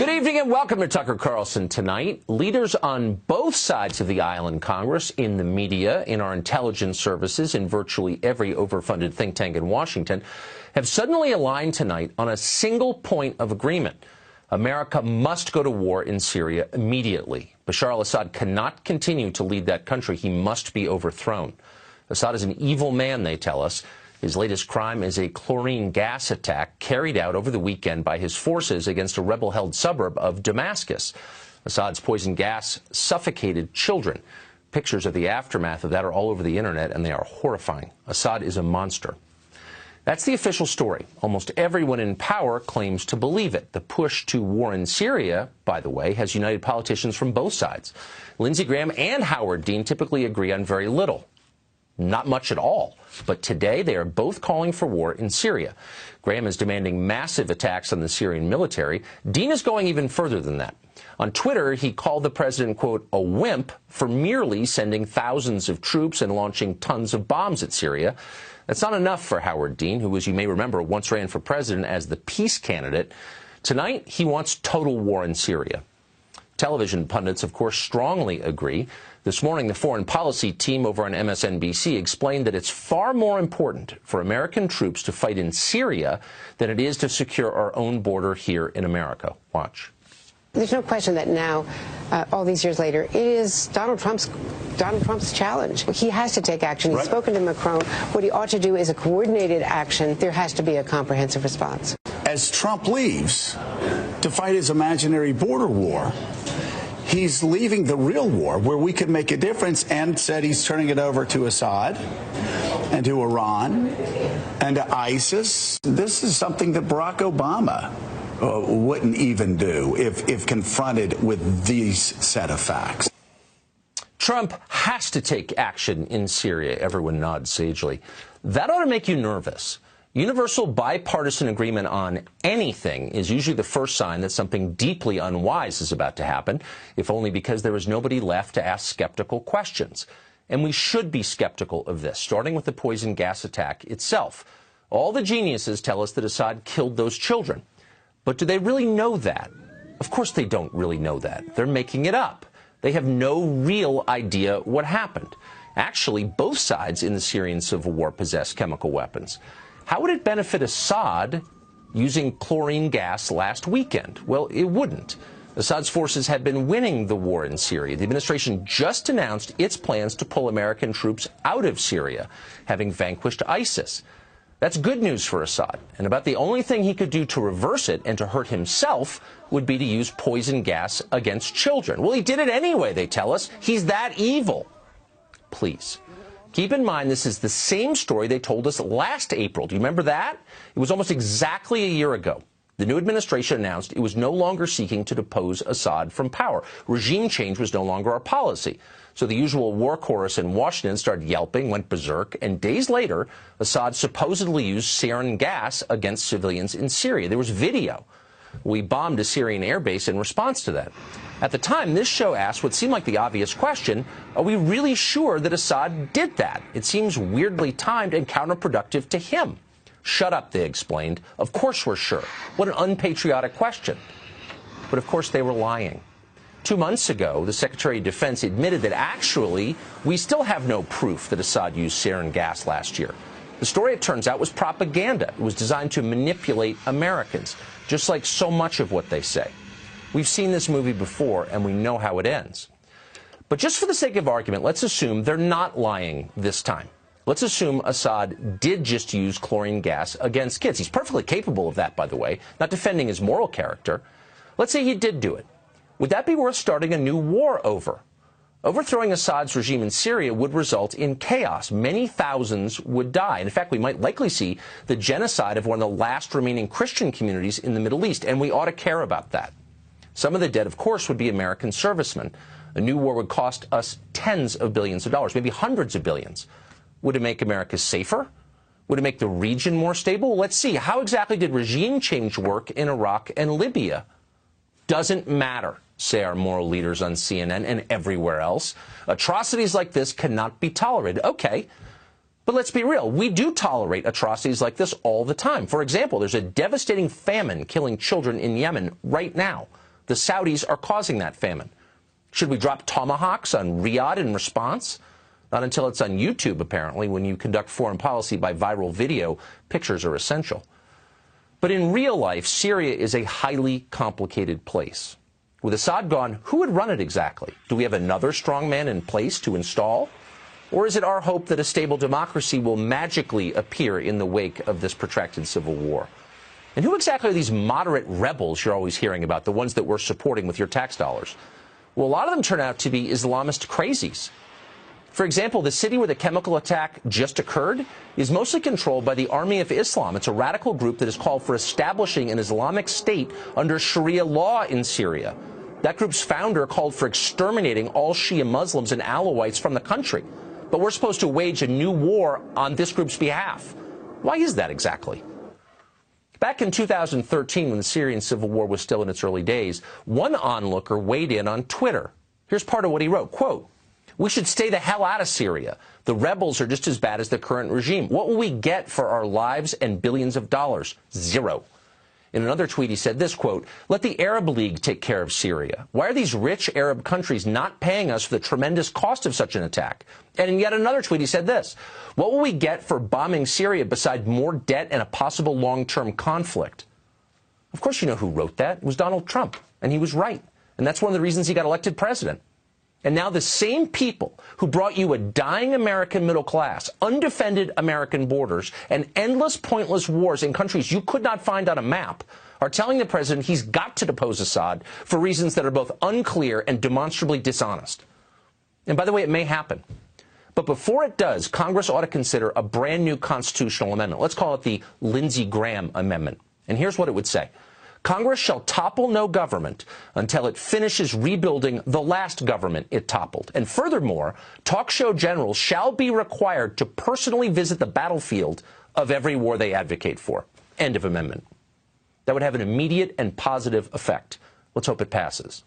Good evening and welcome to Tucker Carlson Tonight. Leaders on both sides of the aisle in Congress, in the media, in our intelligence services, in virtually every overfunded think tank in Washington, have suddenly aligned tonight on a single point of agreement. America must go to war in Syria immediately. Bashar al-Assad cannot continue to lead that country. He must be overthrown. Assad is an evil man, they tell us. His latest crime is a chlorine gas attack carried out over the weekend by his forces against a rebel-held suburb of Damascus. Assad's poison gas suffocated children. Pictures of the aftermath of that are all over the internet, and they are horrifying. Assad is a monster. That's the official story. Almost everyone in power claims to believe it. The push to war in Syria, by the way, has united politicians from both sides. Lindsey Graham and Howard Dean typically agree on very little. Not much at all. But today they are both calling for war in Syria. Graham is demanding massive attacks on the Syrian military. Dean is going even further than that. On Twitter, he called the president, quote, a wimp for merely sending thousands of troops and launching tons of bombs at Syria. That's not enough for Howard Dean, who, as you may remember, once ran for president as the peace candidate. Tonight, he wants total war in Syria. Television pundits, of course, strongly agree. This morning, the foreign policy team over on MSNBC explained that it's far more important for American troops to fight in Syria than it is to secure our own border here in America. Watch. There's no question that now, all these years later, it is Donald Trump's challenge. He has to take action. He's spoken to Macron. What he ought to do is a coordinated action. There has to be a comprehensive response. As Trump leaves to fight his imaginary border war, he's leaving the real war where we could make a difference, and said he's turning it over to Assad and to Iran and to ISIS. This is something that Barack Obama wouldn't even do if confronted with these set of facts. Trump has to take action in Syria. Everyone nods sagely. That ought to make you nervous. Universal bipartisan agreement on anything is usually the first sign that something deeply unwise is about to happen, if only because there is nobody left to ask skeptical questions. And we should be skeptical of this, starting with the poison gas attack itself. All the geniuses tell us that Assad killed those children. But do they really know that? Of course they don't really know that. They're making it up. They have no real idea what happened. Actually, both sides in the Syrian civil war possess chemical weapons. How would it benefit Assad using chlorine gas last weekend? Well, it wouldn't. Assad's forces had been winning the war in Syria. The administration just announced its plans to pull American troops out of Syria, having vanquished ISIS. That's good news for Assad, and about the only thing he could do to reverse it and to hurt himself would be to use poison gas against children. Well, he did it anyway, they tell us. He's that evil. Please. Keep in mind, this is the same story they told us last April. Do you remember that? It was almost exactly a year ago. The new administration announced it was no longer seeking to depose Assad from power. Regime change was no longer our policy. So the usual war chorus in Washington started yelping, went berserk, and days later, Assad supposedly used sarin gas against civilians in Syria. There was video. We bombed a Syrian airbase in response to that. At the time, this show asked what seemed like the obvious question, are we really sure that Assad did that? It seems weirdly timed and counterproductive to him. Shut up, they explained. Of course we're sure. What an unpatriotic question. But of course they were lying. 2 months ago, the Secretary of Defense admitted that actually we still have no proof that Assad used sarin gas last year. The story, it turns out, was propaganda. It was designed to manipulate Americans, just like so much of what they say. We've seen this movie before, and we know how it ends. But just for the sake of argument, let's assume they're not lying this time. Let's assume Assad did just use chlorine gas against kids. He's perfectly capable of that, by the way, not defending his moral character. Let's say he did do it. Would that be worth starting a new war over? Overthrowing Assad's regime in Syria would result in chaos. Many thousands would die. In fact, we might likely see the genocide of one of the last remaining Christian communities in the Middle East, and we ought to care about that. Some of the dead, of course, would be American servicemen. A new war would cost us tens of billions of dollars, maybe hundreds of billions. Would it make America safer? Would it make the region more stable? Let's see. How exactly did regime change work in Iraq and Libya? Doesn't matter, say our moral leaders on CNN and everywhere else. Atrocities like this cannot be tolerated. Okay, but let's be real. We do tolerate atrocities like this all the time. For example, there's a devastating famine killing children in Yemen right now. The Saudis are causing that famine. Should we drop tomahawks on Riyadh in response? Not until it's on YouTube, apparently. When you conduct foreign policy by viral video, pictures are essential. But in real life, Syria is a highly complicated place. With Assad gone, who would run it exactly? Do we have another strongman in place to install? Or is it our hope that a stable democracy will magically appear in the wake of this protracted civil war? And who exactly are these moderate rebels you're always hearing about, the ones that we're supporting with your tax dollars? Well, a lot of them turn out to be Islamist crazies. For example, the city where the chemical attack just occurred is mostly controlled by the Army of Islam. It's a radical group that has called for establishing an Islamic state under Sharia law in Syria. That group's founder called for exterminating all Shia Muslims and Alawites from the country. But we're supposed to wage a new war on this group's behalf. Why is that exactly? Back in 2013, when the Syrian civil war was still in its early days, one onlooker weighed in on Twitter. Here's part of what he wrote, quote, "We should stay the hell out of Syria. The rebels are just as bad as the current regime. What will we get for our lives and billions of dollars? Zero." In another tweet, he said this, quote, "Let the Arab League take care of Syria. Why are these rich Arab countries not paying us for the tremendous cost of such an attack?" And in yet another tweet, he said this, "What will we get for bombing Syria beside more debt and a possible long-term conflict?" Of course, you know who wrote that. It was Donald Trump. And he was right. And that's one of the reasons he got elected president. And now the same people who brought you a dying American middle class, undefended American borders, and endless pointless wars in countries you could not find on a map are telling the president he's got to depose Assad for reasons that are both unclear and demonstrably dishonest. And by the way, it may happen. But before it does, Congress ought to consider a brand new constitutional amendment. Let's call it the Lindsey Graham Amendment. And here's what it would say. Congress shall topple no government until it finishes rebuilding the last government it toppled. And furthermore, talk show generals shall be required to personally visit the battlefield of every war they advocate for. End of amendment. That would have an immediate and positive effect. Let's hope it passes.